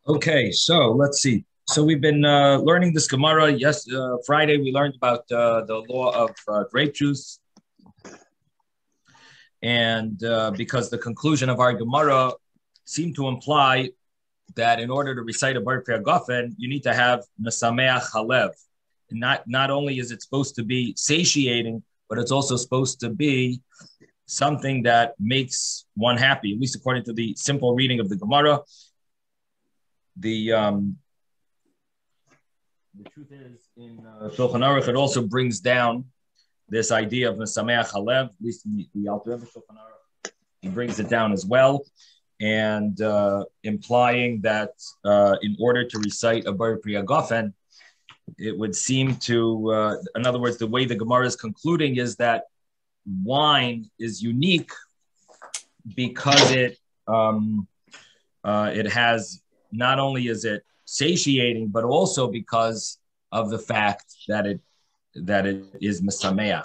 Okay, so let's see. So we've been learning this Gemara. Yes, Friday we learned about the law of grape juice, and because the conclusion of our Gemara seemed to imply that in order to recite a Bar Gofen, you need to have Mesameach Halev. Not only is it supposed to be satiating, but it's also supposed to be something that makes one happy, at least according to the simple reading of the Gemara. The truth is, in Shulchan Aruch, it also brings down this idea of Mesameach Halev, at least in the Alter Rebbe Shulchan Aruch. He brings it down as well, and implying that in order to recite a Bar Gofen, it would seem to, in other words, the way the Gemara is concluding is that wine is unique because it has, not only is it satiating, but also because of the fact that it is mesameach,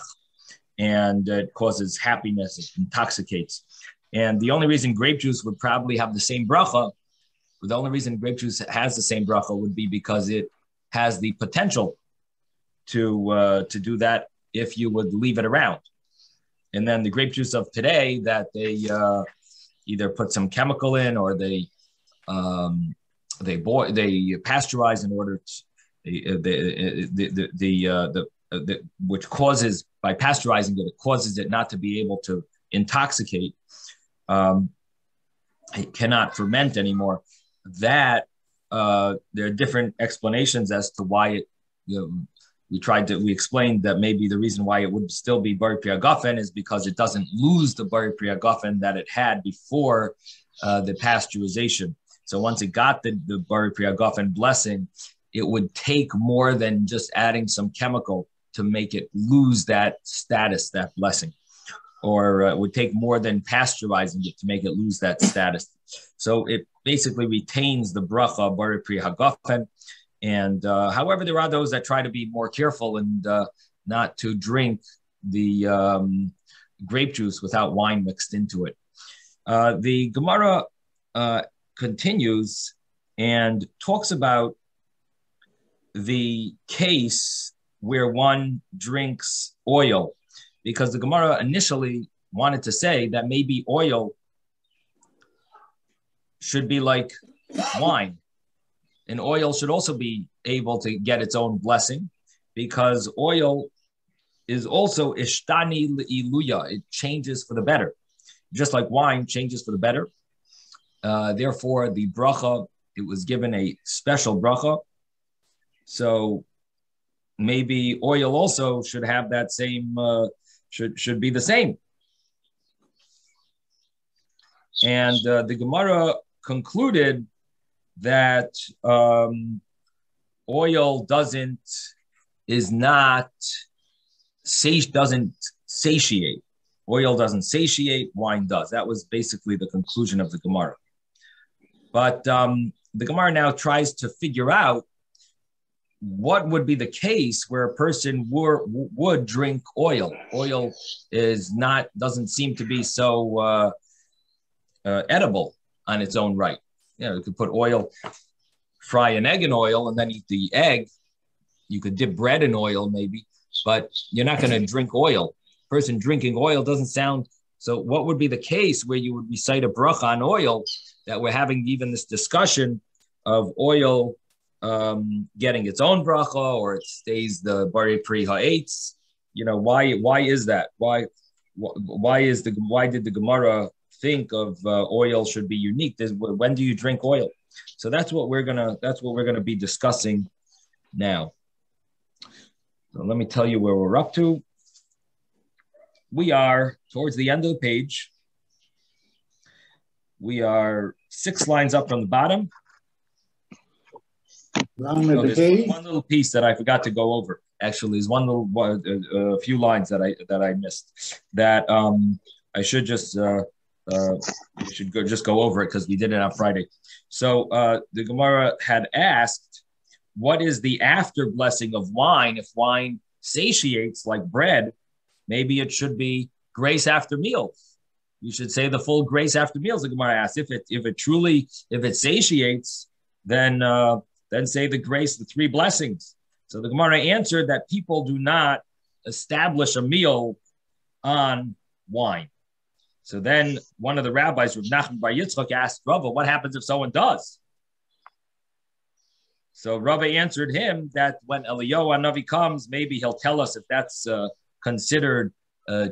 and it causes happiness, it intoxicates. And the only reason grape juice would probably have the same bracha, the only reason grape juice has the same bracha would be because it has the potential to do that if you would leave it around. And then the grape juice of today that they either put some chemical in or they pasteurize in order to which causes, by pasteurizing it causes it not to be able to intoxicate. It cannot ferment anymore. That there are different explanations as to why it. We explained that maybe the reason why it would still be Bar Gofen is because it doesn't lose the Bar Gofen that it had before the pasteurization. So once it got the Bar Gofen blessing, it would take more than just adding some chemical to make it lose that status, that blessing. Or it would take more than pasteurizing it to make it lose that status. So it basically retains the bracha Bar Gofen. And however, there are those that try to be more careful and not to drink the grape juice without wine mixed into it. The Gemara continues and talks about the case where one drinks oil, because the Gemara initially wanted to say that maybe oil should be like wine. And oil should also be able to get its own blessing, because oil is also ishtani le'iluya. It changes for the better. Just like wine changes for the better. Therefore, the bracha, it was given a special bracha. So maybe oil also should have that same, should be the same. And the Gemara concluded that oil doesn't satiate. Oil doesn't satiate, wine does. That was basically the conclusion of the Gemara. But the Gemara now tries to figure out what would be the case where a person would drink oil. Oil doesn't seem to be so edible on its own right. You could put oil, fry an egg in oil, and then eat the egg. You could dip bread in oil, maybe, but you're not going to drink oil. Person drinking oil doesn't sound. So, what would be the case where you would recite a bracha on oil, that we're having even this discussion of oil getting its own bracha, or it stays the bari pri ha'etz? Why is that? Why did the Gemara think of oil should be unique? When do you drink oil? So that's what we're gonna be discussing now. So let me tell you where we're up to. We are towards the end of the page. We are 6 lines up from the bottom. There's one little piece that I forgot to go over. Actually, there's a few lines that I missed. That I should just. We should just go over it because we did it on Friday. So the Gemara had asked, what is the after blessing of wine? If wine satiates like bread, maybe it should be grace after meals. You should say the full grace after meals. The Gemara asked, if it satiates, then say the grace, the three blessings. So the Gemara answered that people do not establish a meal on wine. So then one of the rabbis, Rav Nachman Bar Yitzchak, asked Rava, what happens if someone does? So Rava answered him that when Eliyahu Hanavi comes, maybe he'll tell us if that's considered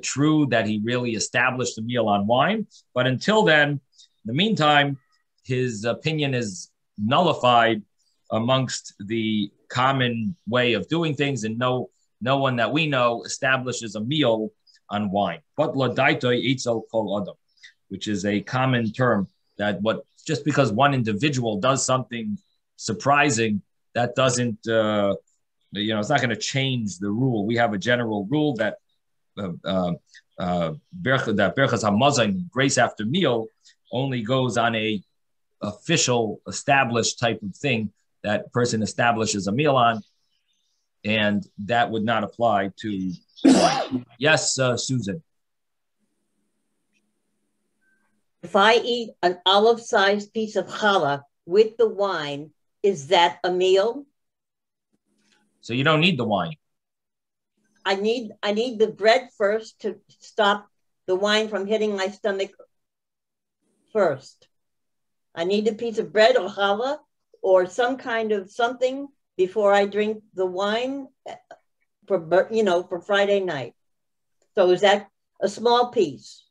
true, that he really established a meal on wine. But until then, in the meantime, his opinion is nullified amongst the common way of doing things, and no one that we know establishes a meal on wine. But ladaitoi eitzel kol adam, which is a common term that just because one individual does something surprising, that doesn't it's not going to change the rule. We have a general rule that berachas hamazon, grace after meal, only goes on a official established type of thing that person establishes a meal on, and that would not apply to wine. Yes, Susan. If I eat an olive-sized piece of challah with the wine, is that a meal? So you don't need the wine. I need the bread first to stop the wine from hitting my stomach first. I need a piece of bread or challah or some kind of something before I drink the wine for Friday night. So is that a small piece?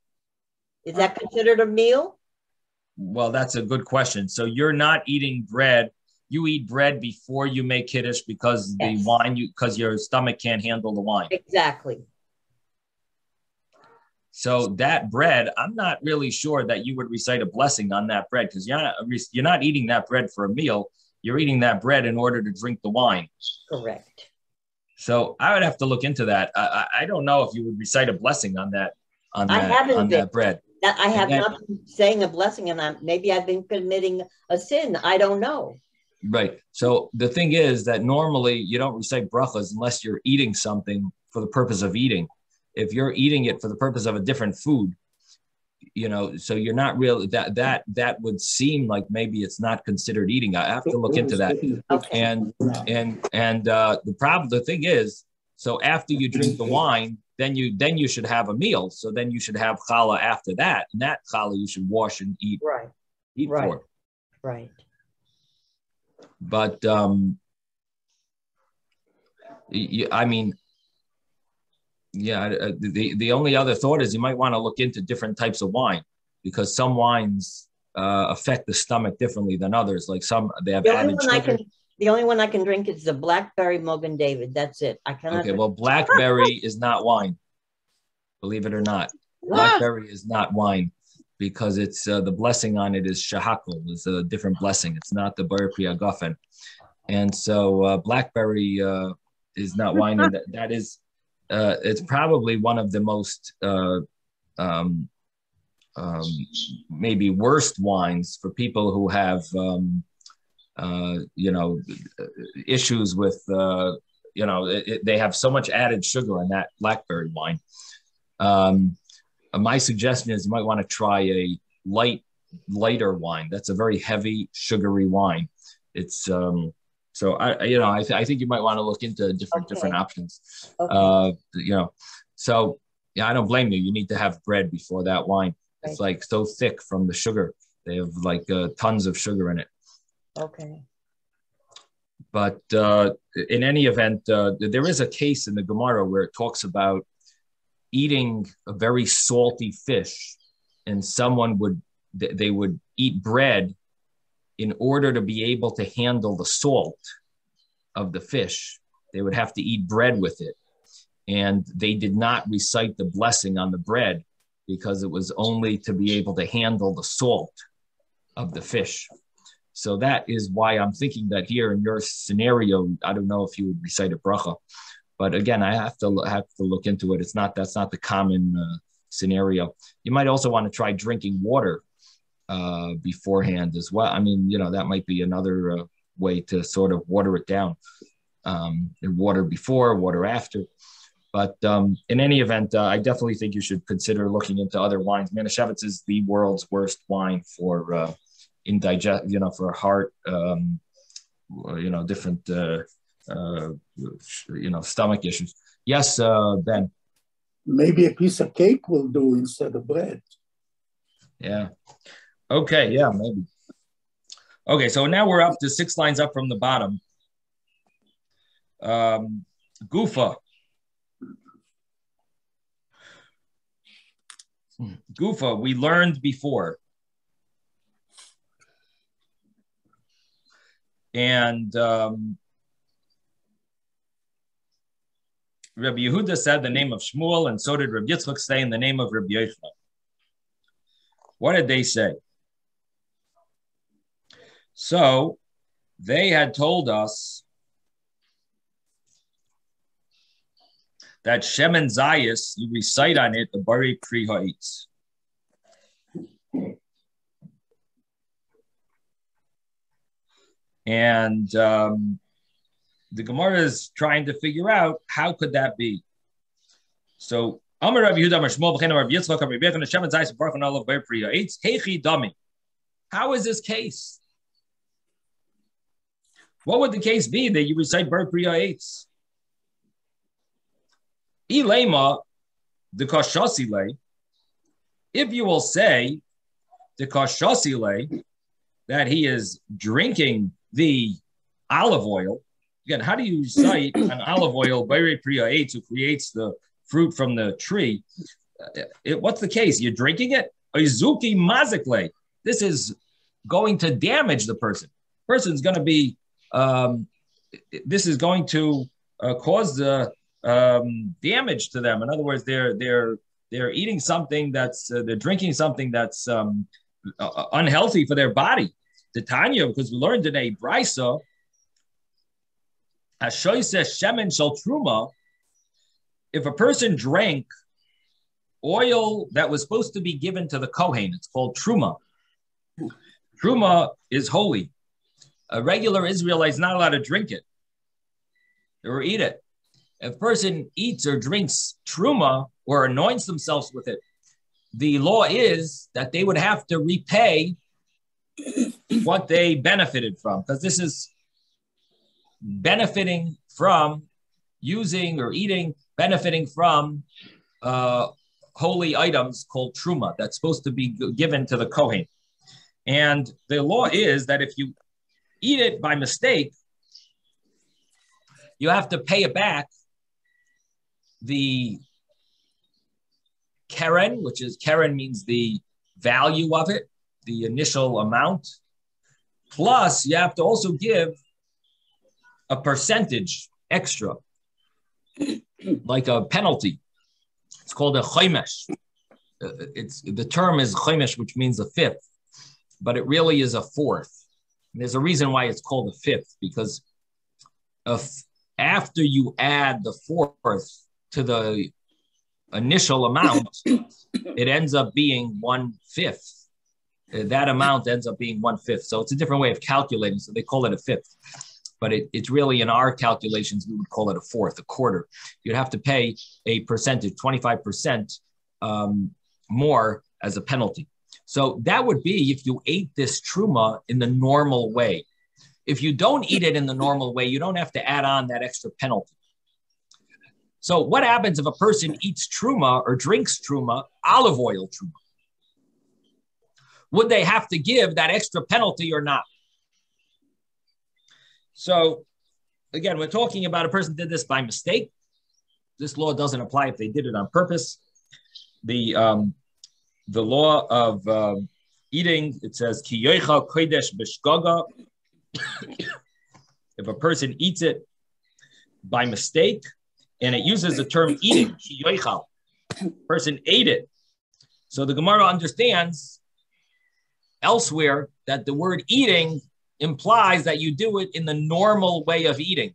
Is that considered a meal? Well, that's a good question. So you're not eating bread. You eat bread before you make kiddush because the wine, because your stomach can't handle the wine. Exactly. So that bread, I'm not really sure that you would recite a blessing on that bread, because you're not eating that bread for a meal. You're eating that bread in order to drink the wine. Correct. So I would have to look into that. I don't know if you would recite a blessing on that bread. I have not been saying a blessing, and maybe I've been committing a sin. I don't know. Right. So the thing is that normally you don't recite brachas unless you're eating something for the purpose of eating. If you're eating it for the purpose of a different food, so you're not really that would seem like maybe it's not considered eating. I have to look into that. Okay. And the thing is, so after you drink the wine, then you should have a meal. So then you should have challah after that, and that challah you should wash and eat. Right. Eat right. for. Right. But the only other thought is you might want to look into different types of wine, because some wines affect the stomach differently than others. Like some, they have added sugar. The only one I can drink is the blackberry Mogan David. That's it. I cannot. Okay, well, blackberry is not wine. Believe it or not, blackberry is not wine, because it's the blessing on it is shahakol. It's a different blessing. It's not the bar priya gafen. And so blackberry is not wine, and that is. It's probably one of the most maybe worst wines for people who have issues with they have so much added sugar in that blackberry wine. My suggestion is you might want to try a lighter wine. That's a very heavy, sugary wine. It's so I think you might want to look into different options. Okay. So I don't blame you. You need to have bread before that wine. Right. It's like so thick from the sugar. They have like tons of sugar in it. Okay. But in any event, there is a case in the Gemara where it talks about eating a very salty fish, and someone would eat bread in order to be able to handle the salt of the fish. They would have to eat bread with it. And they did not recite the blessing on the bread because it was only to be able to handle the salt of the fish. So that is why I'm thinking that here in your scenario, I don't know if you would recite a bracha, but again, I have to look into it. That's not the common scenario. You might also want to try drinking water beforehand as well. I mean, that might be another way to sort of water it down. Water before, water after. But in any event, I definitely think you should consider looking into other wines. Manischewitz is the world's worst wine for for heart different, stomach issues. Yes, Ben. Maybe a piece of cake will do instead of bread. Yeah. Okay. Yeah, maybe. Okay. So now we're up to 6 lines up from the bottom. Gufa. Gufa, we learned before. And Rabbi Yehuda said the name of Shmuel, and so did Rabbi Yitzchak say in the name of Rabbi Yochanan. What did they say? So they had told us that Shemen Zayis, you recite on it the Bari Pri Ha'itz. And the Gemara is trying to figure out how could that be. So Amar Rabbi Yehuda Amar Shmuel B'chein Rabbi Yitzchak Rabbi Yochanan Shemen Zayis Baruch Olav Bari Pri Ha'itz Heichi Dami. How is this case? What would the case be that you recite Bari Pri Ha'itz? Ilema the Kashasile. If you will say the Kashasile that he is drinking the olive oil. Again, how do you cite an olive oil, Bari Pri Ha'itz, who creates the fruit from the tree? What's the case? You're drinking it? Izuki mazikle. This is going to damage the person. Person's going to be, this is going to cause the damage to them. In other words, they're eating something that's, they're drinking something that's unhealthy for their body. The Tanya, because we learned in a brisa, Hashoyse shemen shel truma, if a person drank oil that was supposed to be given to the Kohen, it's called truma. Truma is holy. A regular Israelite is not allowed to drink it or eat it. If a person eats or drinks truma or anoints themselves with it, the law is that they would have to repay what they benefited from, because this is benefiting from using or eating, benefiting from holy items called truma that's supposed to be given to the Kohen. And the law is that if you eat it by mistake, you have to pay it back the keren, which is keren means the value of it, the initial amount. Plus, you have to also give a percentage extra, like a penalty. It's called a chomesh. The term is chomesh, which means a fifth, but it really is a fourth. And there's a reason why it's called a fifth, because after you add the fourth to the initial amount, it ends up being 1/5. That amount ends up being 1/5. So it's a different way of calculating. So they call it a fifth. But it's really, in our calculations, we would call it a fourth, a quarter. You'd have to pay a percentage, 25% more as a penalty. So that would be if you ate this truma in the normal way. If you don't eat it in the normal way, you don't have to add on that extra penalty. So what happens if a person eats truma or drinks truma, olive oil truma? Would they have to give that extra penalty or not? So again, we're talking about a person did this by mistake. This law doesn't apply if they did it on purpose. The law of eating, it says, Ki yoichal kodesh b'shgaga. If a person eats it by mistake, and it uses the term eating, ki yoichal, person ate it. So the Gemara understands elsewhere that the word eating implies that you do it in the normal way of eating.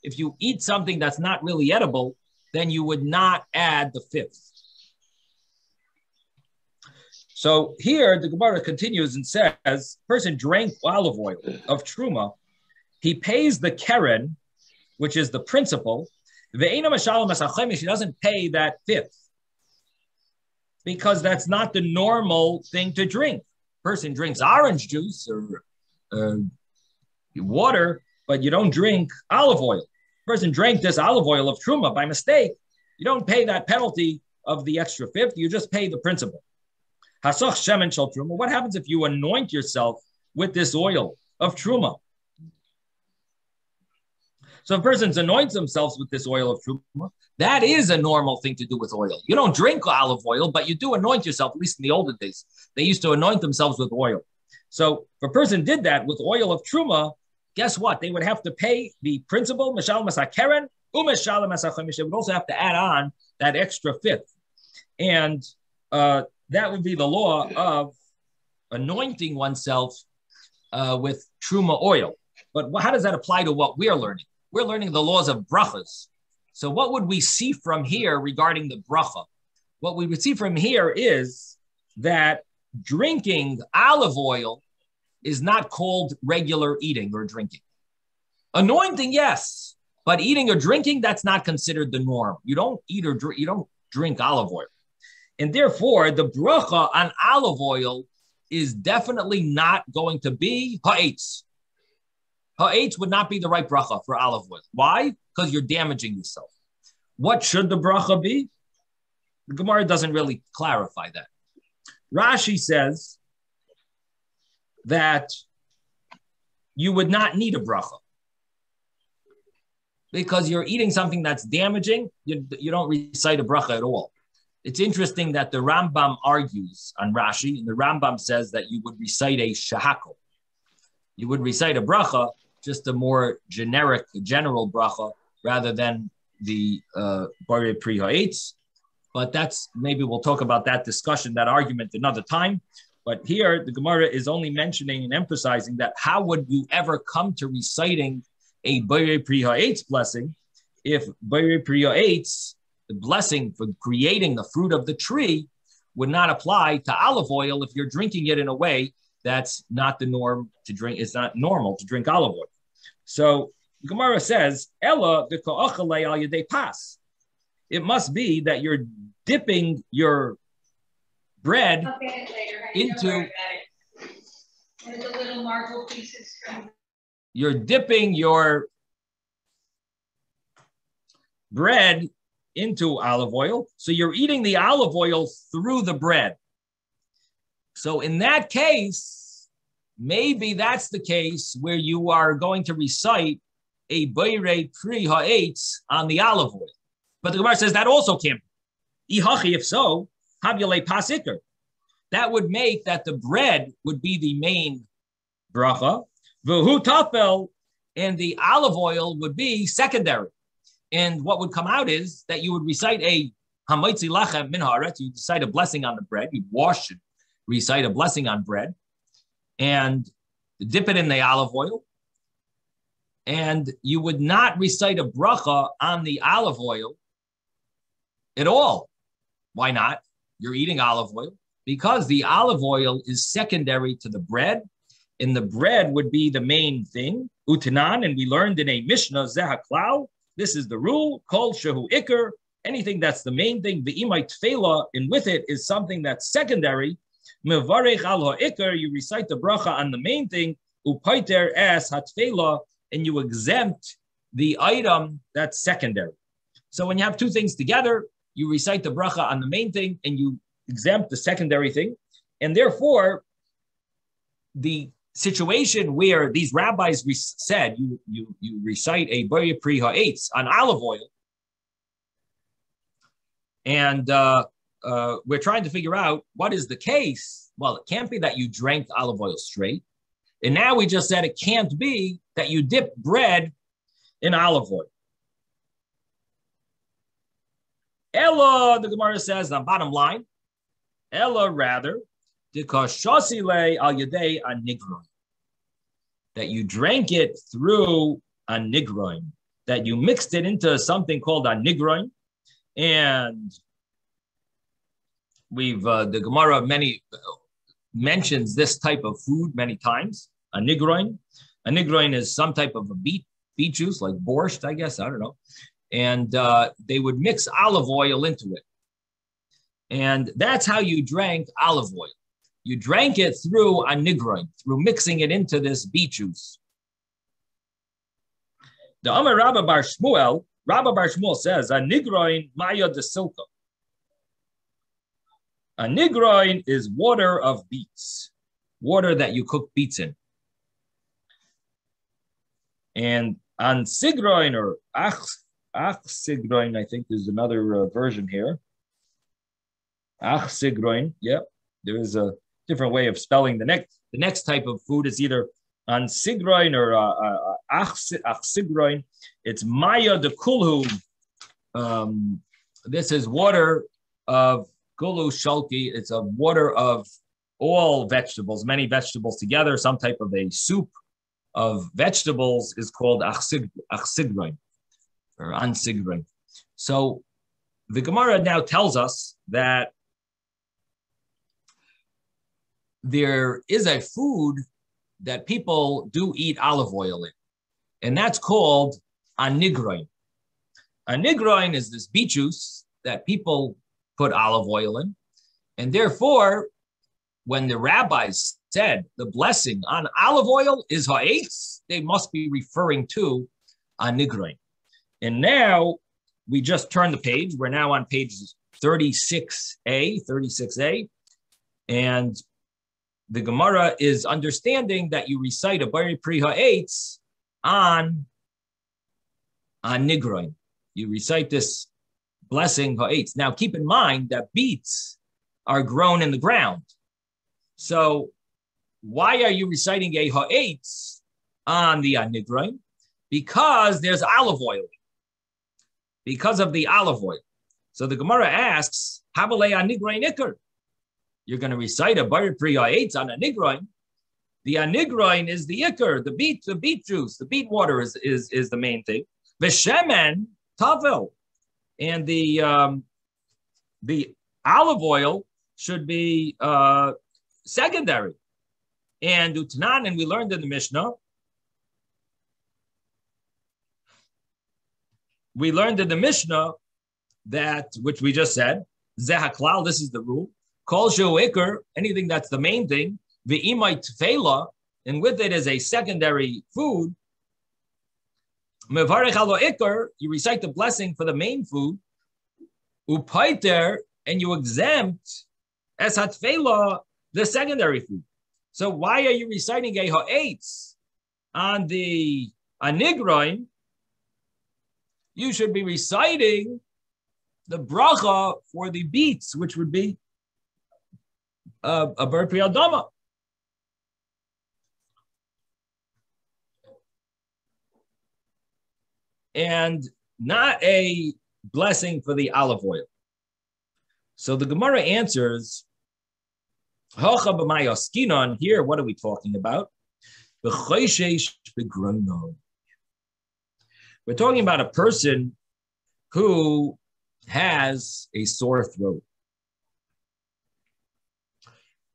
If you eat something that's not really edible, then you would not add the fifth. So here the Gemara continues and says, person drank olive oil of truma, he pays the keren, which is the principal. He doesn't pay that fifth because that's not the normal thing to drink. Person drinks orange juice or water, but you don't drink olive oil. Person drank this olive oil of truma by mistake. You don't pay that penalty of the extra fifth. You just pay the principal. Hasach shemen shel truma. What happens if you anoint yourself with this oil of truma? So if a person anoints themselves with this oil of truma, that is a normal thing to do with oil. You don't drink olive oil, but you do anoint yourself, at least in the olden days. They used to anoint themselves with oil. So if a person did that with oil of truma, guess what? They would have to pay the principal, mashal masakeren, umeshal masachamish. They would also have to add on that extra fifth. And that would be the law of anointing oneself with truma oil. But how does that apply to what we're learning? We're learning the laws of brachos. So what would we see from here regarding the bracha? What we would see from here is that drinking olive oil is not called regular eating or drinking. Anointing, yes, but eating or drinking, that's not considered the norm. You don't eat or drink, you don't drink olive oil. And therefore, the bracha on olive oil is definitely not going to be ha'etz. Ha'etz would not be the right bracha for olive oil. Why? Because you're damaging yourself. What should the bracha be? The Gemara doesn't really clarify that. Rashi says that you would not need a bracha because you're eating something that's damaging. You don't recite a bracha at all. It's interesting that the Rambam argues on Rashi, and the Rambam says that you would recite a shahakol. You would recite a bracha, just a more general bracha, rather than the Borei Pri Ha'etz. But that's, maybe we'll talk about that discussion, that argument another time. But here, the Gemara is only mentioning and emphasizing that how would you ever come to reciting a Borei Pri Ha'etz blessing if Borei Pri Ha'etz, the blessing for creating the fruit of the tree, would not apply to olive oil if you're drinking it in a way that's not the norm to drink. It's not normal to drink olive oil. So the Gemara says, Ella the ko'achalei al yedei pas. It must be that you're dipping your bread into. There's the little marble pieces from. You're dipping your bread into olive oil. So you're eating the olive oil through the bread. So in that case, maybe that's the case where you are going to recite a Borei Pri Ha'etz on the olive oil. But the Gemara says that also can't be. If so, Havyalei Pasikr. That would make that the bread would be the main bracha. V'hu tafel, and the olive oil would be secondary. And what would come out is that you would recite a Hamaitzi Lachem Min Haaretz. You recite a blessing on the bread. You wash it, recite a blessing on bread, and dip it in the olive oil. And you would not recite a bracha on the olive oil at all. Why not? You're eating olive oil. Because the olive oil is secondary to the bread, and the bread would be the main thing. Utanan, and we learned in a Mishnah, Zehaklau, this is the rule, Kol Shehu Iker, anything that's the main thing, the Imai Tfela, and with it is something that's secondary. Mevarech al ha'ikar, you recite the bracha on the main thing, Upaiter es hatfela, and you exempt the item that's secondary. So when you have two things together, you recite the bracha on the main thing and you exempt the secondary thing. And therefore, the situation where these rabbis said you recite a Borei Pri Ha'etz on olive oil, and we're trying to figure out what is the case. Well, it can't be that you drank olive oil straight. And now we just said it can't be that you dip bread in olive oil. Ella, the Gemara says, on bottom line, Ella rather, that you drank it through a nigroin, that you mixed it into something called a nigroin. And we've, the Gemara mentions this type of food many times, a nigroin. A nigroin is some type of a beet juice, like borscht, I guess, I don't know. And they would mix olive oil into it. And that's how you drank olive oil. You drank it through a nigroin, through mixing it into this beet juice. The Amar Rabba Bar Shmuel says, a nigroin maya de silka. A nigroin is water of beets, water that you cook beets in. And an sigroin or ach sigroin, I think there's another version here. Ach sigroin, yeah. There is a different way of spelling the next type of food is either an sigroin or ach sigroin. It's maya de kulhu. This is water of gulu shalki. It's a water of all vegetables, many vegetables together. Some type of a soup of vegetables is called achsigroin or ansigroin. So the Gemara now tells us that there is a food that people do eat olive oil in, and that's called anigroin. Anigroin is this beet juice that people put olive oil in, and therefore, when the rabbis said the blessing on olive oil is ha'etz, they must be referring to anigroin. And now we just turned the page. We're now on page 36a, and the Gemara is understanding that you recite a bari pri ha'etz on nigroin. You recite this blessing ha'etz. Now keep in mind that beets are grown in the ground. So why are you reciting a ha'etz on the nigroin? Because there's olive oil. Because of the olive oil. So the Gemara asks, Habalei anigroin ikar. You're going to recite a bari pri ha'etz on a nigroin. The anigroin is the ikar, the beet juice, the beet water is the main thing. V'shemen tavel, and the olive oil should be secondary. And utnan, and we learned in the Mishnah. We learned in the Mishnah that, which we just said, zehaklal, this is the rule. Kol ikar, anything that's the main thing, ve'imai tefela, and with it is a secondary food. Mevarech alo ikar, you recite the blessing for the main food. Upaiter, and you exempt es hatfela, the secondary food. So why are you reciting a ha'etz on the anigroin? You should be reciting the bracha for the beets, which would be a bar pri adama. And not a blessing for the olive oil. So the Gemara answers, here, what are we talking about? We're talking about a person who has a sore throat.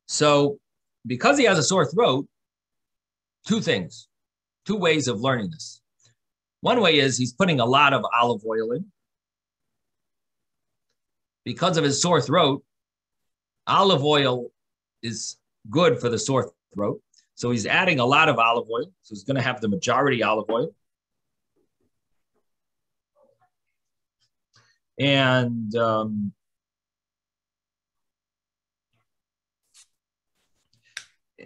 So because he has a sore throat, two ways of learning this. One way is he's putting a lot of olive oil in. Because of his sore throat, olive oil is good for the sore throat. So he's adding a lot of olive oil. So he's going to have the majority olive oil. And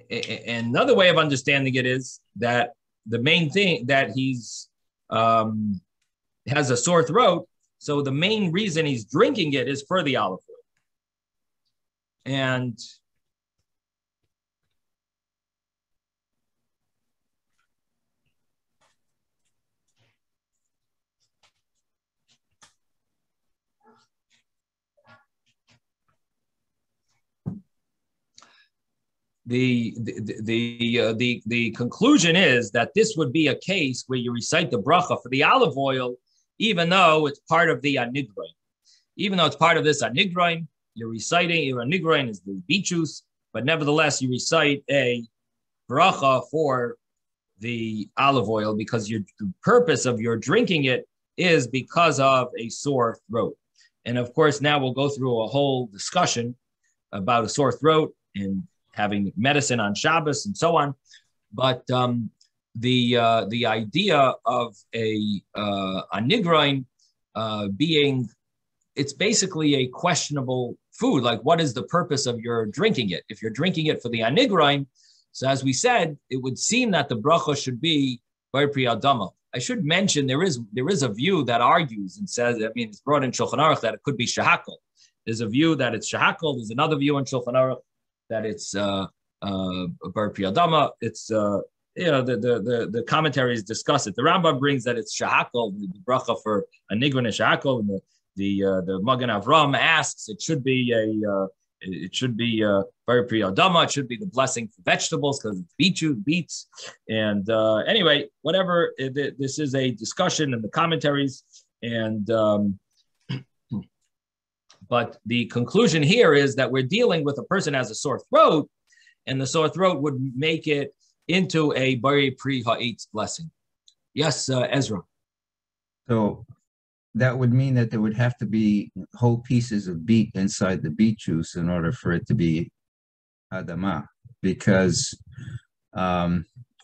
another way of understanding it is that the main thing that he's has a sore throat, so the main reason he's drinking it is for the olive oil. And the conclusion is that this would be a case where you recite the bracha for the olive oil, even though it's part of the anigroin. Even though it's part of this anigroin, you're reciting, your anigroin is the beet juice, but nevertheless you recite a bracha for the olive oil because the purpose of your drinking it is because of a sore throat. And of course, now we'll go through a whole discussion about a sore throat and having medicine on Shabbos and so on. But the idea of a nigroin being, it's basically a questionable food. Like, what is the purpose of your drinking it? If you're drinking it for the anigroin, so as we said, it would seem that the bracha should be bar pri adama. I should mention there is a view that argues and says, I mean, it's brought in Shulchan Aruch that it could be shahakal. There's a view that it's shahakal. There's another view in Shulchan Aruch that it's bar pri adama. It's the commentaries discuss it. The Rambam brings that it's shahakal, the bracha for anigroin is shahakal, and the Magen Avram asks it should be bar pri adama. It should be the blessing for vegetables because it's beets. And anyway, whatever. This is a discussion in the commentaries, and but the conclusion here is that we're dealing with a person who has a sore throat, and the sore throat would make it into a bar pri ha'etz blessing. Yes, Ezra. So that would mean that there would have to be whole pieces of beet inside the beet juice in order for it to be adama. Because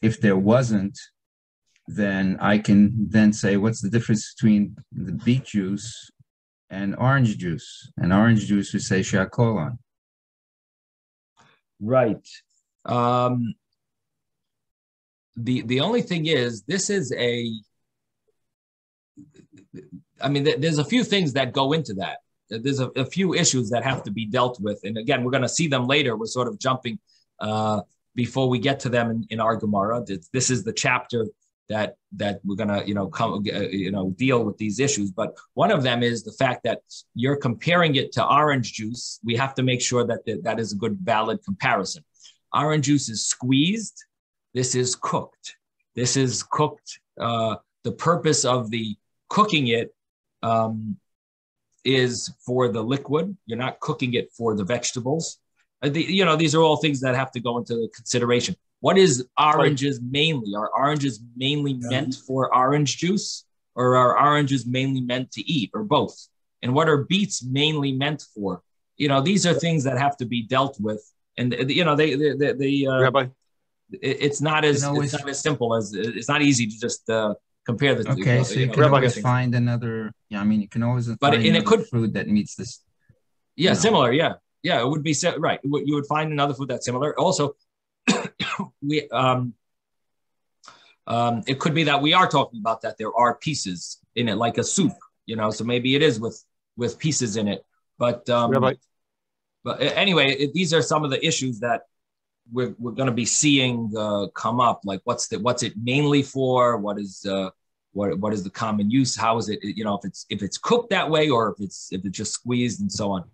if there wasn't, then I can then say, what's the difference between the beet juice and orange juice? And orange juice would say shakol on. Right. The only thing is, this is there's a few things that go into that. There's a few issues that have to be dealt with. And again, we're going to see them later. We're sort of jumping before we get to them in our Gemara. This is the chapter that we're going to, deal with these issues. But one of them is the fact that you're comparing it to orange juice. We have to make sure that is a good, valid comparison. Orange juice is squeezed. This is cooked. This is cooked. The purpose of the cooking it is for the liquid. You're not cooking it for the vegetables. These are all things that have to go into consideration. What is oranges mainly? Are oranges mainly meant for orange juice, or are oranges mainly meant to eat, or both? And what are beets mainly meant for? These are things that have to be dealt with. And Rabbi, it's not as simple as, it's not easy to just compare the two. Okay, so you can always find another. You can always find another food that meets this. Yeah, similar. Yeah, it would be right. You would find another food that's similar. Also, it could be that we are talking about that there are pieces in it, like a soup. So maybe it is with pieces in it. But anyway, these are some of the issues that we're going to be seeing come up. Like what's it mainly for? What is the common use? How is it? If it's cooked that way, or if it's just squeezed and so on.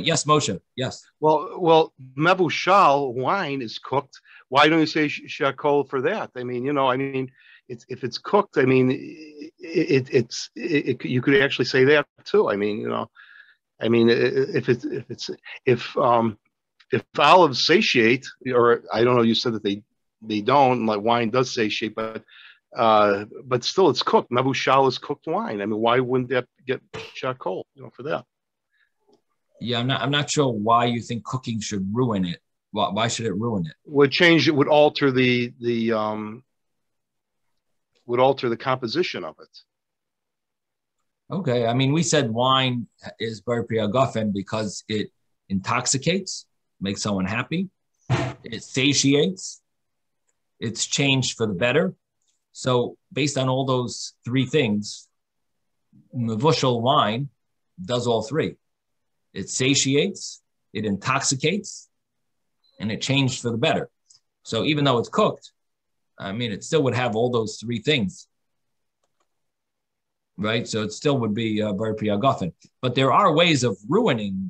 Yes, Moshe. Yes. Well, mevushal wine is cooked. Why don't you say shakol for that? If it's cooked, you could actually say that too. If olives satiate, or I don't know, you said that they don't. Like wine does satiate, but still it's cooked. Mevushal is cooked wine. Why wouldn't that get shakol? For that. Yeah, I'm not sure why you think cooking should ruin it. Why should it ruin it? Would alter the composition of it. Okay, we said wine is bar pri hagafen because it intoxicates, makes someone happy, it satiates, it's changed for the better. So based on all those three things, mevushal wine does all three. It satiates, it intoxicates, and it changed for the better. So even though it's cooked, it still would have all those three things, right? So it still would be bar pri hagafen. But there are ways of ruining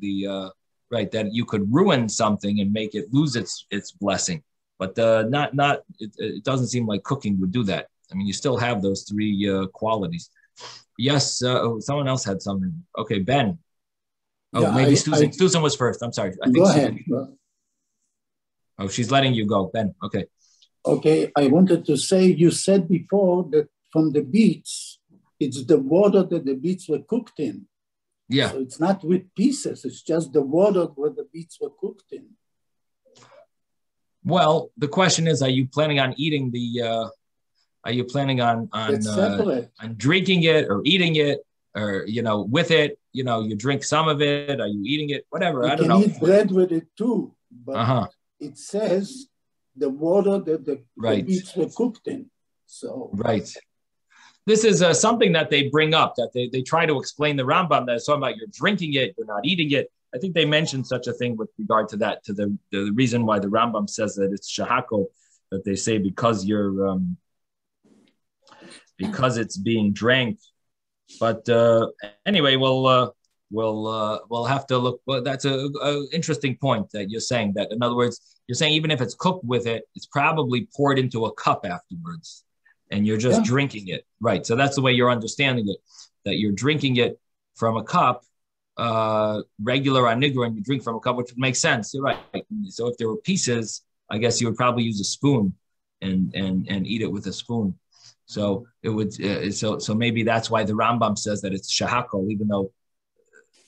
that you could ruin something and make it lose its blessing. But it doesn't seem like cooking would do that. You still have those three qualities. Yes, someone else had something. Okay, Ben. Oh, maybe Susan was first. I'm sorry. I think go ahead. Oh, she's letting you go, Ben. Okay. Okay, I wanted to say, you said before that from the beets, it's the water that the beets were cooked in. Yeah. So it's not with pieces. It's just the water where the beets were cooked in. Well, the question is, are you planning on eating the? Are you planning on drinking it or eating it, or with it? You drink some of it. Are you eating it? Whatever. I don't know. You can eat bread with it too, but it says the water that the beets were cooked in. So right. This is something that they bring up, that they try to explain the Rambam, that it's talking about you're drinking it, you're not eating it. I think they mentioned such a thing with regard to that, to the reason why the Rambam says that it's shahako, that they say because you're because it's being drank. But anyway, we'll have to look. Well, that's a interesting point that you're saying. That in other words, you're saying even if it's cooked with it, it's probably poured into a cup afterwards, and you're just drinking it. Right. So that's the way you're understanding it. That you're drinking it from a cup, regular anigra, and you drink from a cup, which would make sense. You're right. So if there were pieces, I guess you would probably use a spoon and eat it with a spoon. So it would. So maybe that's why the Rambam says that it's shahakol, even though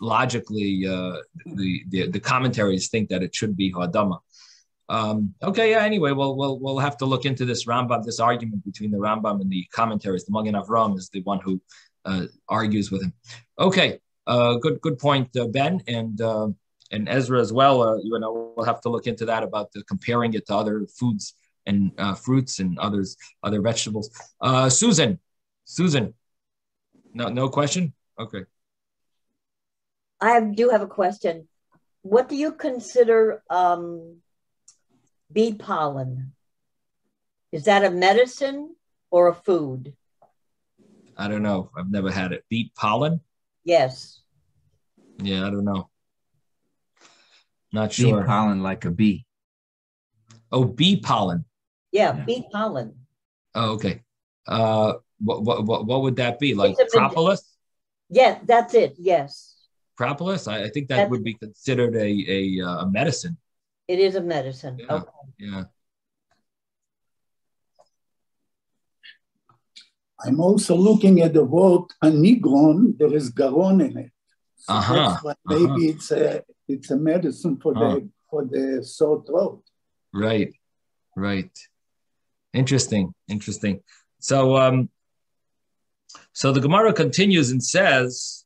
logically the commentaries think that it should be hadama. Okay. Yeah. Anyway, we'll have to look into this Rambam, this argument between the Rambam and the commentaries. The Magen Avram is the one who argues with him. Okay. Good point, Ben, and Ezra as well. We'll have to look into that about comparing it to other foods and fruits and other vegetables. Susan, no question? Okay. I do have a question. What do you consider bee pollen? Is that a medicine or a food? I don't know. I've never had it. Bee pollen? Yes. Yeah, I don't know. Not sure. Bee pollen like a bee. Oh, bee pollen. Yeah, bee pollen. Oh, okay. What would that be? Like propolis? Yes, that's it. Yes. Propolis? I think that would be considered a medicine. It is a medicine. Yeah. Okay. Yeah. I'm also looking at the word anigron. There is garon in it. So that's why maybe it's a medicine for the sore throat. Right. Interesting. So so the Gemara continues and says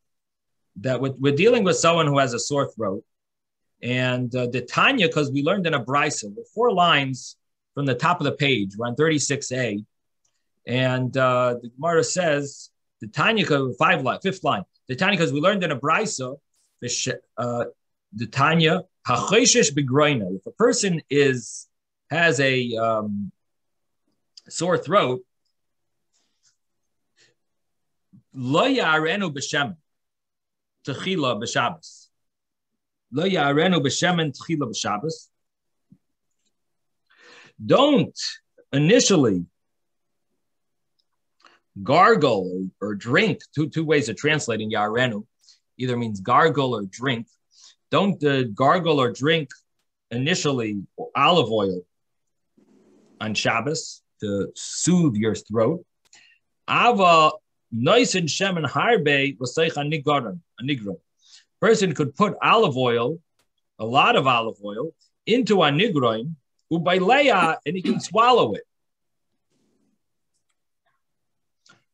that we're dealing with someone who has a sore throat, and the Tanya, because we learned in a brisa, with 4 lines from the top of the page, we're on 36a, and the Gemara says the Tanya, 5th line. The Tanya, because we learned in a brisa, the Tanya hachoshesh begroina. If a person has a sore throat, lo yarenu b'shem techila b'Shabbos. Lo yarenu b'shemen techila b'Shabbos. Don't initially gargle or drink. Two ways of translating yarenu. Either means gargle or drink. Don't gargle or drink initially olive oil on Shabbos to soothe your throat. Ava noisen shemen harbe l'seich anigron. Person could put olive oil, a lot of olive oil, into anigron, ubayleya, and he can swallow it.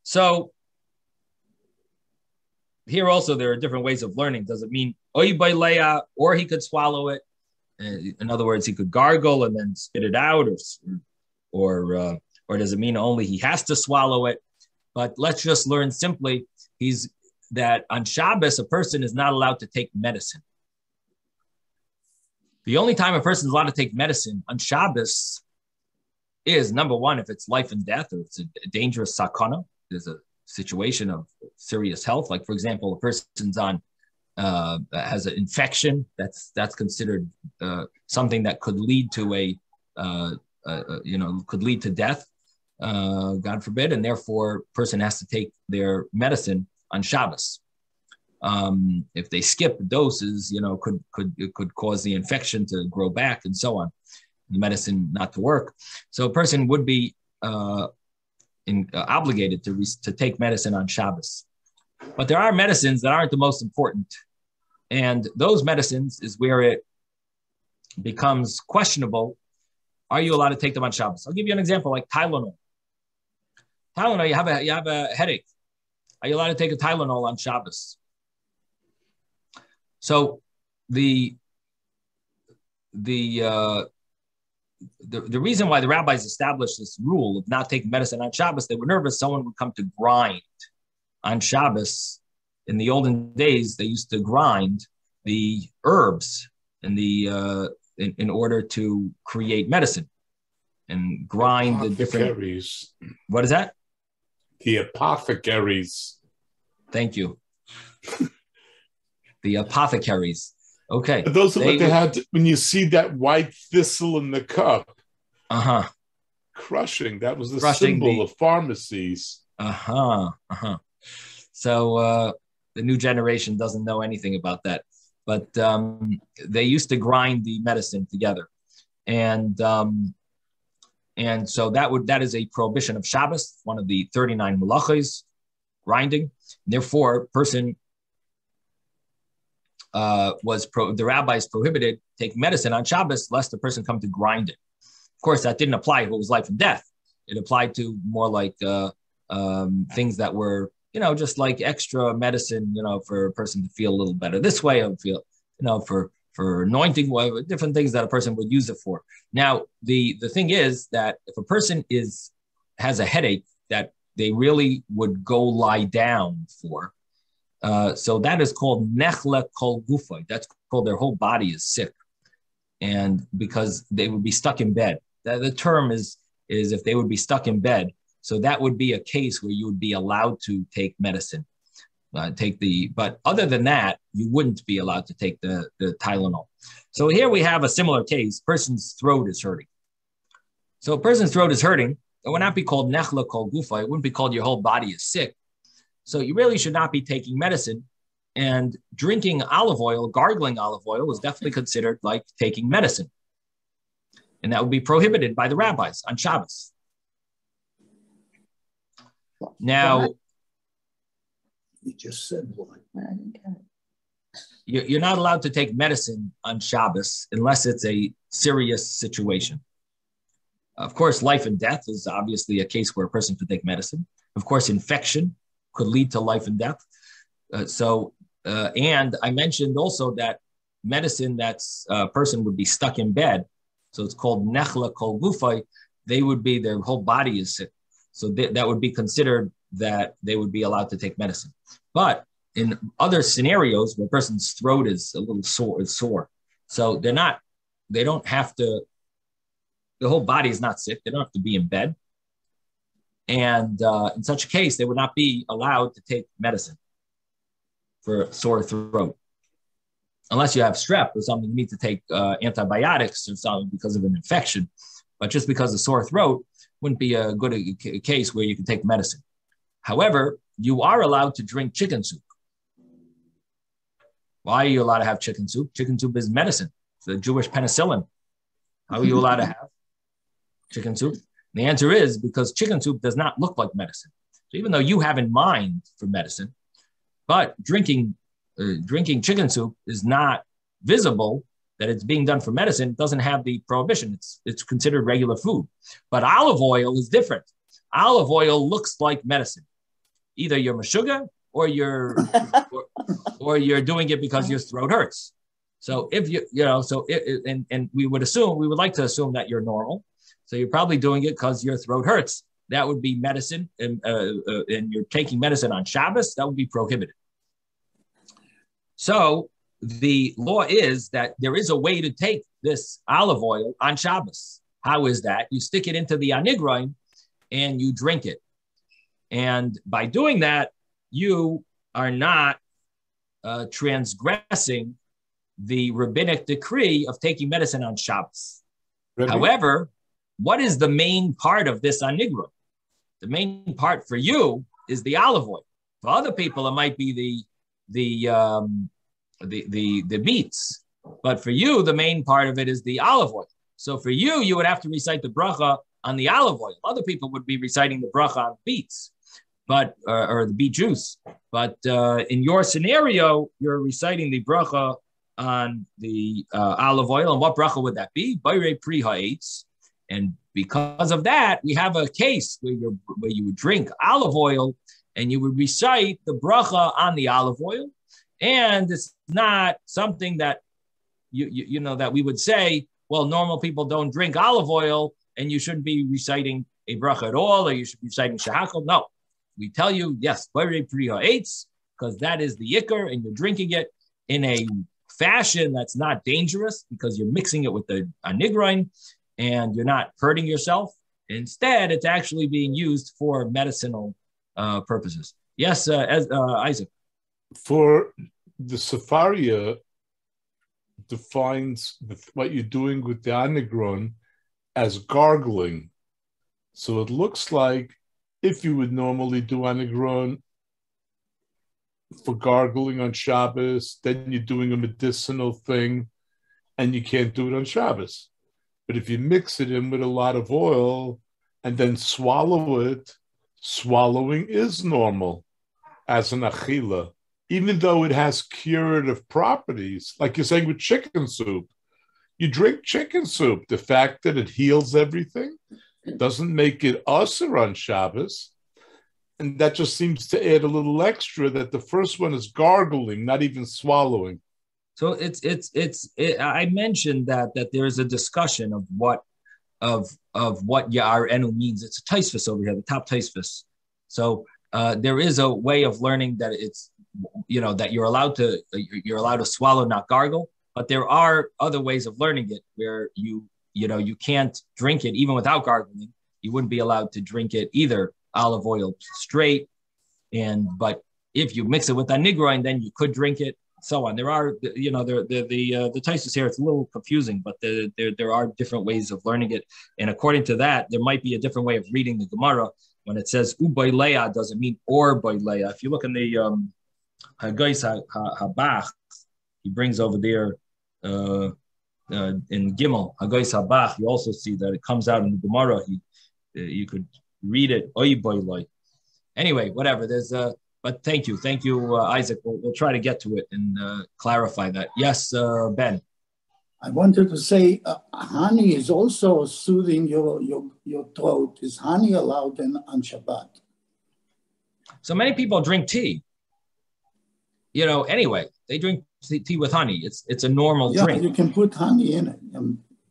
So here also there are different ways of learning. Does it mean oibayleya, or he could swallow it? In other words, he could gargle and then spit it out, or does it mean only he has to swallow it? But let's just learn simply that on Shabbos, a person is not allowed to take medicine. The only time a person is allowed to take medicine on Shabbos is, number one, if it's life and death, or it's a dangerous sakana. There's a situation of serious health. Like, for example, a person's has an infection that's considered something that could lead to could lead to death, God forbid, and therefore a person has to take their medicine on Shabbos. If they skip doses, it could cause the infection to grow back and so on, the medicine not to work. So a person would be obligated to take medicine on Shabbos. But there are medicines that aren't the most important. And those medicines is where it becomes questionable Are you allowed to take them on Shabbos? I'll give you an example, like Tylenol. Tylenol, you have a headache. Are you allowed to take a Tylenol on Shabbos? So the reason why the rabbis established this rule of not taking medicine on Shabbos, they were nervous someone would come to grind on Shabbos. In the olden days, they used to grind the herbs in order to create medicine and grind the different. What is that? The apothecaries. Thank you. The apothecaries. Okay. Those are what they had when you see that white thistle in the cup. Crushing. That was the symbol of pharmacies. So the new generation doesn't know anything about that. But they used to grind the medicine together. And so that is a prohibition of Shabbos, one of the 39 malachos, grinding. Therefore, person the rabbis prohibited taking medicine on Shabbos lest the person come to grind it. Of course, that didn't apply if it was life and death. It applied to more like things that were, just like extra medicine, for a person to feel a little better this way, or feel, for anointing, different things that a person would use it for. Now, the thing is that if a person has a headache that they really would go lie down for, so that is called nechle kol gufay. That's called their whole body is sick, and because they would be stuck in bed. The term is if they would be stuck in bed. So that would be a case where you would be allowed to take medicine, but other than that, you wouldn't be allowed to take the Tylenol. So here we have a similar case. Person's throat is hurting. So a person's throat is hurting. It would not be called nechle kol gufay. It wouldn't be called your whole body is sick. So you really should not be taking medicine, and drinking olive oil, gargling olive oil is definitely considered like taking medicine. And that would be prohibited by the rabbis on Shabbos. Now, you just said what? You're not allowed to take medicine on Shabbos unless it's a serious situation. Of course, life and death is obviously a case where a person could take medicine. Of course, infection could lead to life and death. And I mentioned also that medicine that's a person would be stuck in bed. So it's called nechle kol gufay. Their whole body is sick. So that would be considered that they would be allowed to take medicine. But in other scenarios where a person's throat is a little sore, so they don't have to, the whole body is not sick. They don't have to be in bed. And in such a case, they would not be allowed to take medicine for a sore throat. Unless you have strep or something, you need to take antibiotics or something because of an infection. But just because of sore throat wouldn't be a good case where you can take medicine. However, you are allowed to drink chicken soup. Why are you allowed to have chicken soup? Chicken soup is medicine. It's the Jewish penicillin. How are you allowed to have chicken soup? And the answer is because chicken soup does not look like medicine. So even though you have in mind for medicine, but drinking chicken soup is not visible that it's being done for medicine, doesn't have the prohibition. It's considered regular food. But olive oil is different. Olive oil looks like medicine. Either you're mashuga or you're doing it because your throat hurts. So if and we would like to assume that you're normal. So you're probably doing it because your throat hurts. That would be medicine, and you're taking medicine on Shabbos. That would be prohibited. So the law is that there is a way to take this olive oil on Shabbos. How is that? You stick it into the anigroin and you drink it. And by doing that, you are not transgressing the rabbinic decree of taking medicine on Shabbos. Rabbi? However, what is the main part of this anigroin? The main part for you is the olive oil. For other people, it might be the beets, but for you, the main part of it is the olive oil. So for you, you would have to recite the bracha on the olive oil. Other people would be reciting the bracha on beets, or the beet juice. But in your scenario, you're reciting the bracha on the olive oil. And what bracha would that be? Bayre pri ha'etz. And because of that, we have a case where you would drink olive oil and you would recite the bracha on the olive oil. And it's not something that you know that we would say, well, normal people don't drink olive oil and you shouldn't be reciting a bracha at all, or you should be reciting shahakol. No, we tell you, yes, because that is the yikr, and you're drinking it in a fashion that's not dangerous because you're mixing it with the anigroin and you're not hurting yourself. Instead, it's actually being used for medicinal purposes. Yes, Isaac. For the Sefaria defines what you're doing with the anigron as gargling. So it looks like if you would normally do anigron for gargling on Shabbos, then you're doing a medicinal thing and you can't do it on Shabbos. But if you mix it in with a lot of oil and then swallow it, swallowing is normal as an achila, even though it has curative properties, like you're saying with chicken soup. You drink chicken soup. The fact that it heals everything doesn't make it usher on Shabbos. And that just seems to add a little extra that the first one is gargling, not even swallowing. So I mentioned that there is a discussion of what Ya'ar Enu means. It's a Teves over here, the top Teves. So there is a way of learning that it's, that you're allowed to swallow, not gargle. But there are other ways of learning it where you can't drink it even without gargling. You wouldn't be allowed to drink it either olive oil straight, but if you mix it with anigroin, then you could drink it. So on. There are, the Teves here, it's a little confusing, but there are different ways of learning it. And according to that, there might be a different way of reading the Gemara. When it says u'boilea, doesn't mean or boilea. If you look in the Hagais Habach, he brings over there in Gimel, Hagais Habach, you also see that it comes out in the Gemara. You could read it, oy boilei. Anyway, whatever. But thank you, Isaac. We'll try to get to it and clarify that. Yes, Ben. I wanted to say, honey is also soothing your throat. Is honey allowed on Shabbat? So many people drink tea. Anyway, they drink tea with honey. It's a normal drink. Yeah, you can put honey in it.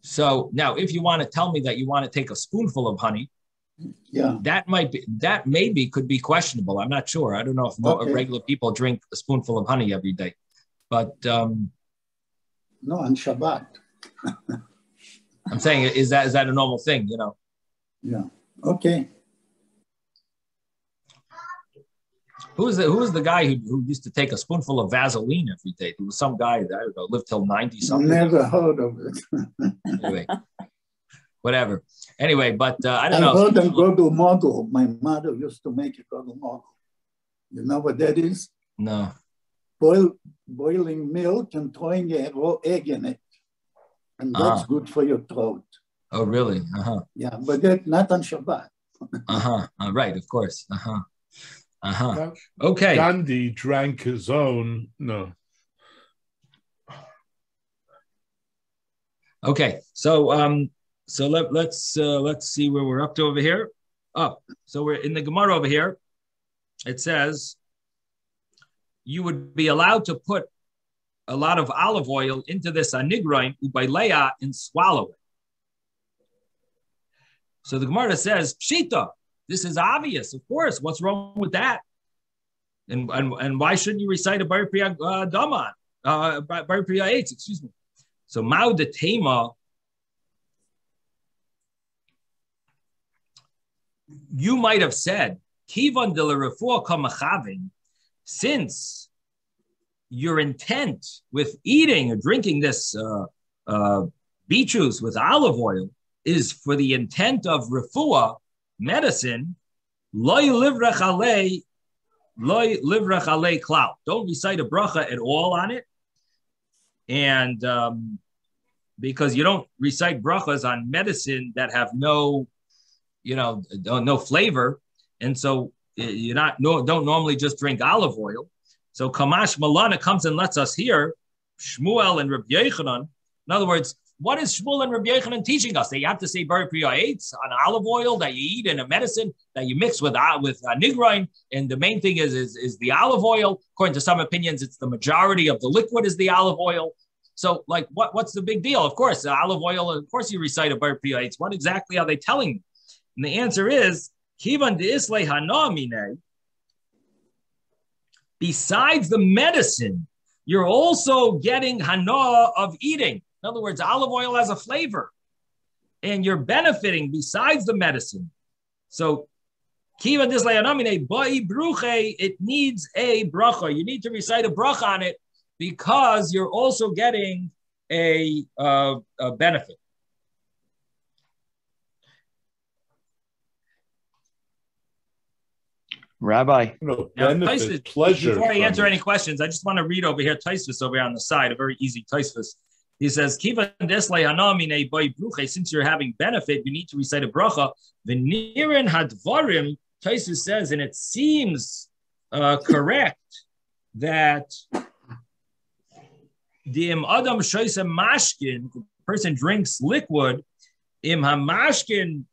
So now, if you want to tell me that you want to take a spoonful of honey, that maybe could be questionable. I'm not sure. I don't know if regular people drink a spoonful of honey every day, but no, on Shabbat. I'm saying, is that a normal thing? Yeah. Okay. Who's the guy who used to take a spoonful of Vaseline every day? There was some guy that, I don't know, lived till 90 something. Never heard of it. Anyway, whatever. Anyway, but I don't know. I heard a Godel model. My mother used to make a Godel model. You know what that is? No. Boiling milk and throwing a raw egg in it. And that's good for your throat. Oh, really? Uh-huh. Yeah, but that's not on Shabbat. Uh-huh. Right, of course. Uh-huh. Uh-huh. Okay. Gandhi drank his own. No. Okay. So let's see where we're up to over here. So we're in the Gemara over here. It says you would be allowed to put a lot of olive oil into this anigroin ubailea and swallow it. So the Gemara says pshita. This is obvious, of course. What's wrong with that? And why shouldn't you recite a Bar Priya Daman, Bar Priya 8? Excuse me. So Mao de Tema, you might have said Kivan de la Refuah Kamachavin, since your intent with eating or drinking this beet juice with olive oil is for the intent of refuah, medicine, loy livrach alei klal. Don't recite a bracha at all on it. And because you don't recite brachas on medicine that have no flavor. And so don't normally just drink olive oil. So Kamash Malana comes and lets us hear Shmuel and Rabbi Yochanan. In other words, what is Shmuel and Rabbi Yochanan teaching us? That you have to say bar priyates on olive oil that you eat in a medicine that you mix with nigroin, and the main thing is the olive oil. According to some opinions, it's the majority of the liquid is the olive oil. So, like, what's the big deal? Of course, olive oil. Of course, you recite a bar priyates. What exactly are they telling you? And the answer is kivan de'islei hanamine. Besides the medicine, you're also getting hana of eating. In other words, olive oil has a flavor, and you're benefiting besides the medicine. So, kivan de'islei hanamine ba'i bruche. It needs a bracha. You need to recite a bracha on it, because you're also getting a benefit. Rabbi. No, Now, benefit, Teves, pleasure. before I answer any questions, I just want to read over here Teves over here on the side, a very easy Teves. He says, since you're having benefit, you need to recite a bracha. V'nirin hadvarim, Teves says, and it seems correct that the adam shoyse mashkin, the person drinks liquid, im hamashkin,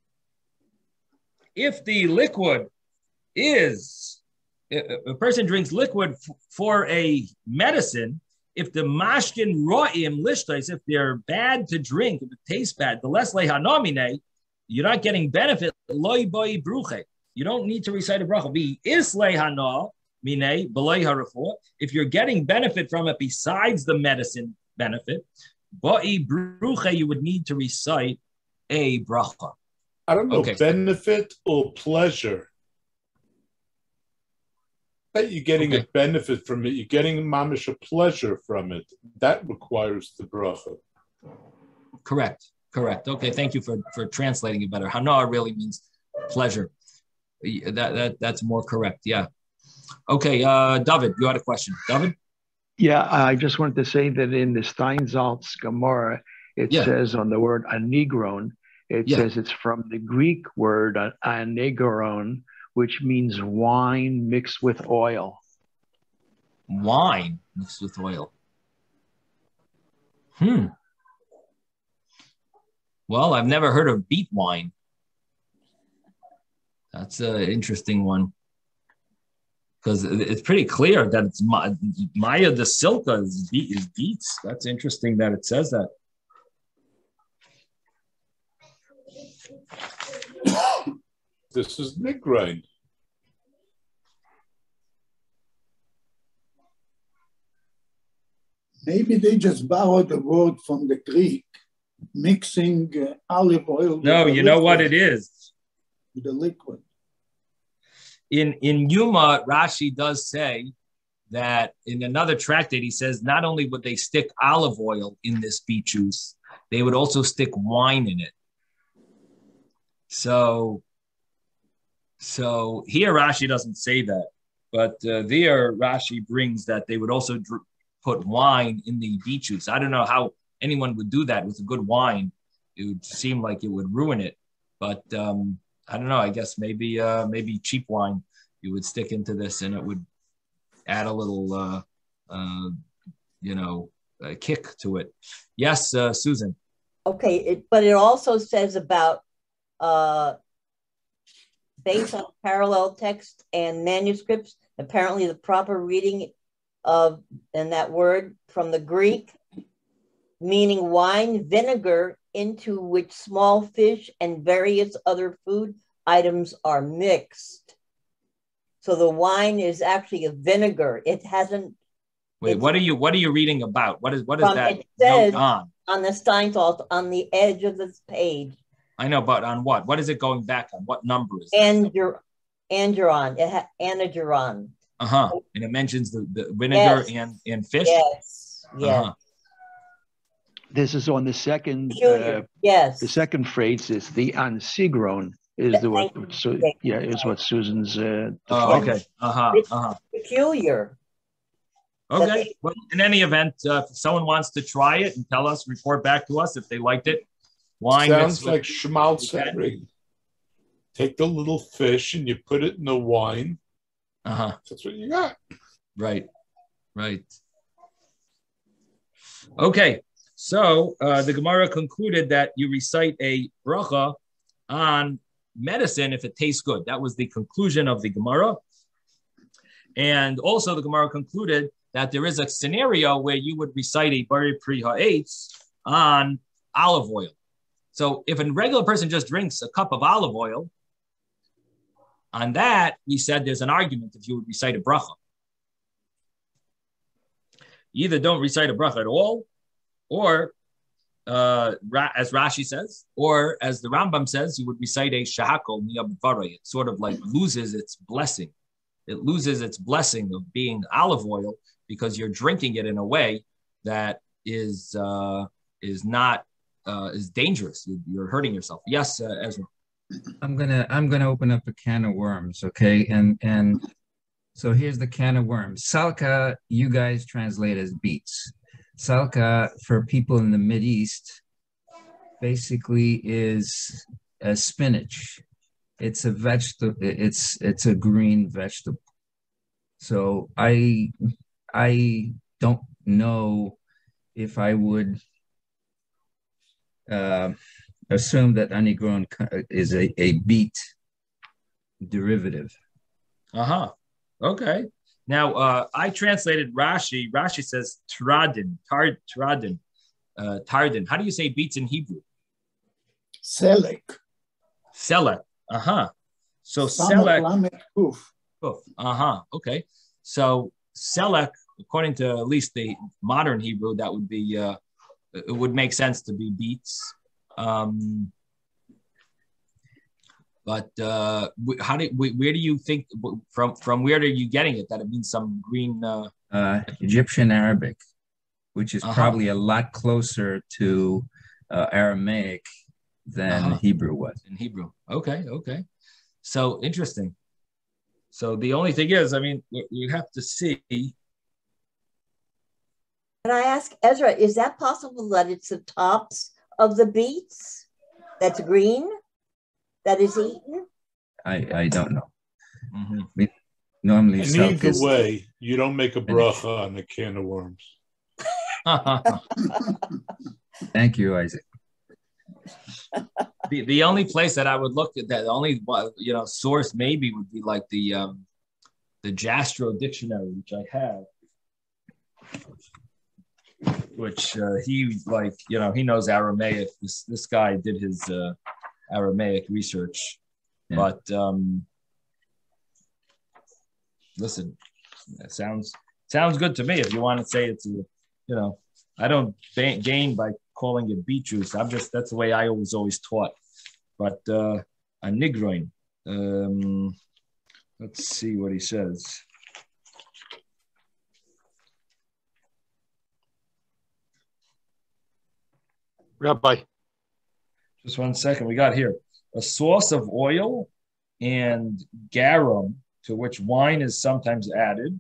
if the liquid is, a person drinks liquid for a medicine, if the mashkin ro'im lishtais, if they're bad to drink, if it tastes bad, the less lehanamine, you're not getting benefit, loy boy bruche. You don't need to recite a bracha. Be is lehana. If you're getting benefit from it besides the medicine benefit, you would need to recite a bracha. I don't know, benefit or pleasure. That you're getting a benefit from it, you're getting mamish a pleasure from it. That requires the bracha. Correct. Okay, thank you for translating it better. Hana really means pleasure. That's more correct. Yeah. Okay, David, you had a question. David? Yeah, I just wanted to say that in the Steinsaltz Gemara, it says on the word anigron, it says it's from the Greek word anegron, which means wine mixed with oil. Wine mixed with oil. Well, I've never heard of beet wine. That's an interesting one. Because it's pretty clear that it's Maya de Silka is beets. That's interesting that it says that. This is nigroin. Maybe they just borrowed the word from the Greek, mixing olive oil. No, you know what it is? The liquid. In Yuma, Rashi does say that in another tractate, he says not only would they stick olive oil in this beet juice, they would also stick wine in it. So here Rashi doesn't say that, but there Rashi brings that they would also put wine in the beet juice. I don't know how anyone would do that with a good wine. It would seem like it would ruin it, but I don't know. I guess maybe cheap wine you would stick into this, and it would add a little, kick to it. Yes, Susan. Okay, but it also says about based on parallel text and manuscripts. Apparently, the proper reading of that word from the Greek, meaning wine vinegar into which small fish and various other food items are mixed. So the wine is actually a vinegar. It hasn't. Wait, what are you reading about? What is that? It says on the Steinsaltz on the edge of this page. I know, but on what? What is it going back on? What number is it? Andron. Anageron. And it mentions the vinegar and fish. Yes. This is on the second. Yes. The second phrase is the ansigron is the word. So is what Susan's. Okay. Peculiar. Okay. Well, in any event, if someone wants to try it and tell us, report back to us if they liked it. Wine sounds like schmaltz. Take the little fish and you put it in the wine. That's what you got. Right. Okay. So the Gemara concluded that you recite a bracha on medicine if it tastes good. That was the conclusion of the Gemara. And also the Gemara concluded that there is a scenario where you would recite a bari pri ha'etz on olive oil. So if a regular person just drinks a cup of olive oil, on that, we said there's an argument if you would recite a bracha. Either don't recite a bracha at all, or as Rashi says, or as the Rambam says, you would recite a shahakol miyabvarei. It sort of like loses its blessing. It loses its blessing of being olive oil because you're drinking it in a way that is dangerous. You're hurting yourself. Yes, Ezra. I'm gonna open up a can of worms, okay? And so here's the can of worms. Salka, you guys translate as beets. Salka for people in the Mideast basically is a spinach. It's a vegetable. It's a green vegetable. So I don't know if I would assume that anigron is a beet derivative. Okay. Now I translated Rashi. Rashi says tardin. Tardin. How do you say beets in Hebrew? Selek. Selek. So selek. Okay. So selek, according to at least the modern Hebrew, that would be it would make sense to be beets. But where do you think from where are you getting it that it means some green? Egyptian Arabic, which is probably a lot closer to Aramaic than Hebrew was. In Hebrew, okay. So interesting. So the only thing is, I mean, you have to see. Can I ask Ezra, is that possible that it's the tops of the beets that's green that is eaten? I don't know. Normally, and either way, you don't make a bracha on a can of worms. Thank you, Isaac. The only place that I would look at that, the only source maybe would be like the Jastrow dictionary, which I have, which he he knows Aramaic. This guy did his Aramaic research, but listen, that sounds good to me. If you want to say it's I don't gain by calling it beet juice. That's the way I was always taught. But a nigroin. Let's see what he says. Rabbi. Just 1 second. We got here a source of oil and garum to which wine is sometimes added.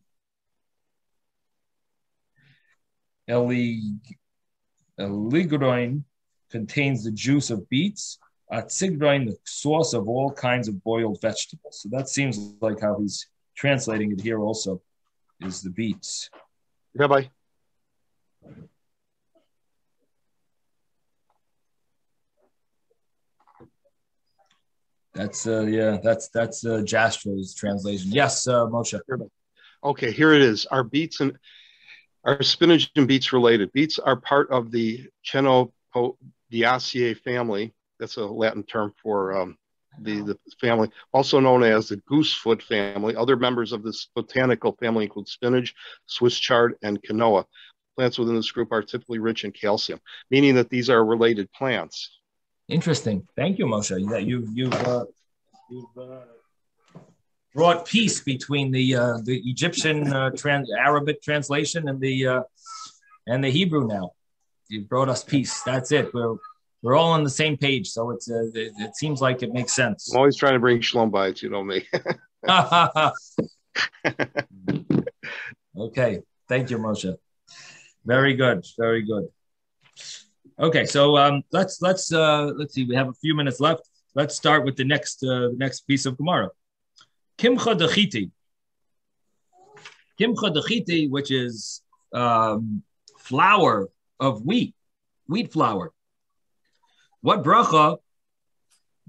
Eligroin contains the juice of beets. Atzigroin, the source of all kinds of boiled vegetables. So that seems like how he's translating it here also, is the beets. Rabbi. That's Jastrow's translation. Yes, Moshe. Okay, here it is. Are spinach and beets related? Beets are part of the Chenopodiaceae family. That's a Latin term for the family, also known as the goosefoot family. Other members of this botanical family include spinach, Swiss chard, and quinoa. Plants within this group are typically rich in calcium, meaning that these are related plants. Interesting. Thank you, Moshe. That you've brought peace between the Egyptian Arabic translation and the Hebrew. Now you brought us peace. That's it. We're all on the same page, so it seems like it makes sense. I'm always trying to bring shalom bites, you know me. Okay, thank you, Moshe. Very good, very good. Okay, so let's see. We have a few minutes left. Let's start with the next piece of Gemara. Kimcha dechiti. Kimcha dechiti, which is flour of wheat. wheat flour. What bracha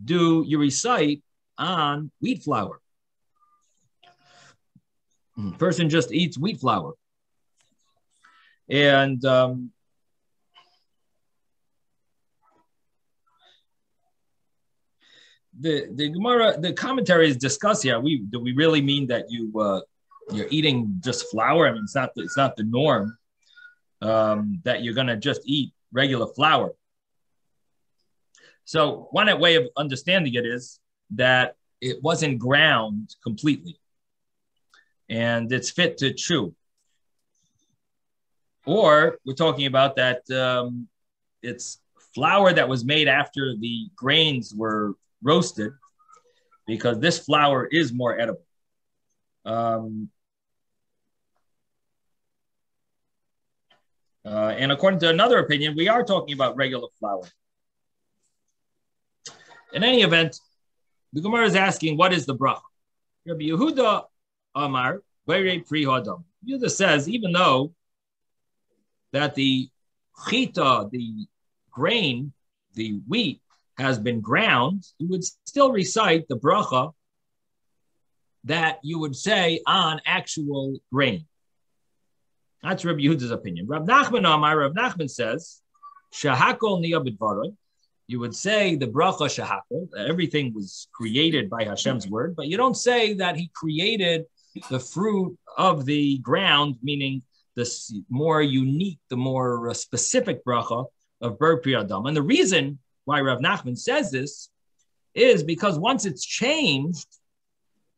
do you recite on wheat flour? Person just eats wheat flour. And the Gemara, the commentaries discuss here. Do we really mean that you're eating just flour? I mean, it's not the norm that you're gonna just eat regular flour. So one way of understanding it is that it wasn't ground completely, and it's fit to chew. Or we're talking about that it's flour that was made after the grains were roasted, because this flour is more edible. And according to another opinion, we are talking about regular flour. In any event, the Gemara is asking, what is the bracha? Rabbi Yehuda Amar, Vayre Pri Hadam. Yehuda says, even though that the chita, the grain, the wheat, has been ground, you would still recite the bracha that you would say on actual grain. That's Rabbi Yehuda's opinion. Rav Nachman Amar, Rav Nachman says, Shahakol niya b'dvaroi. You would say the bracha shahakol, everything was created by Hashem's word, but you don't say that he created the fruit of the ground, meaning the more unique, the more specific bracha of Ber Pri Adam. And the reason why Rav Nachman says this is because once it's changed,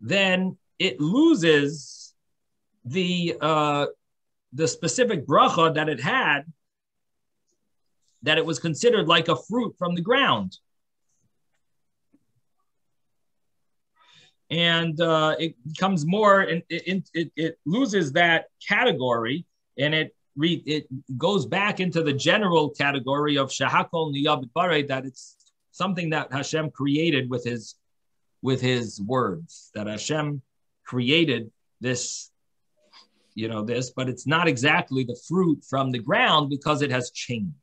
then it loses the specific bracha that it had, that it was considered like a fruit from the ground. And it becomes more, and it loses that category, and it goes back into the general category of shahakol niyab bare, that it's something that Hashem created with his words, that Hashem created this, but it's not exactly the fruit from the ground because it has changed.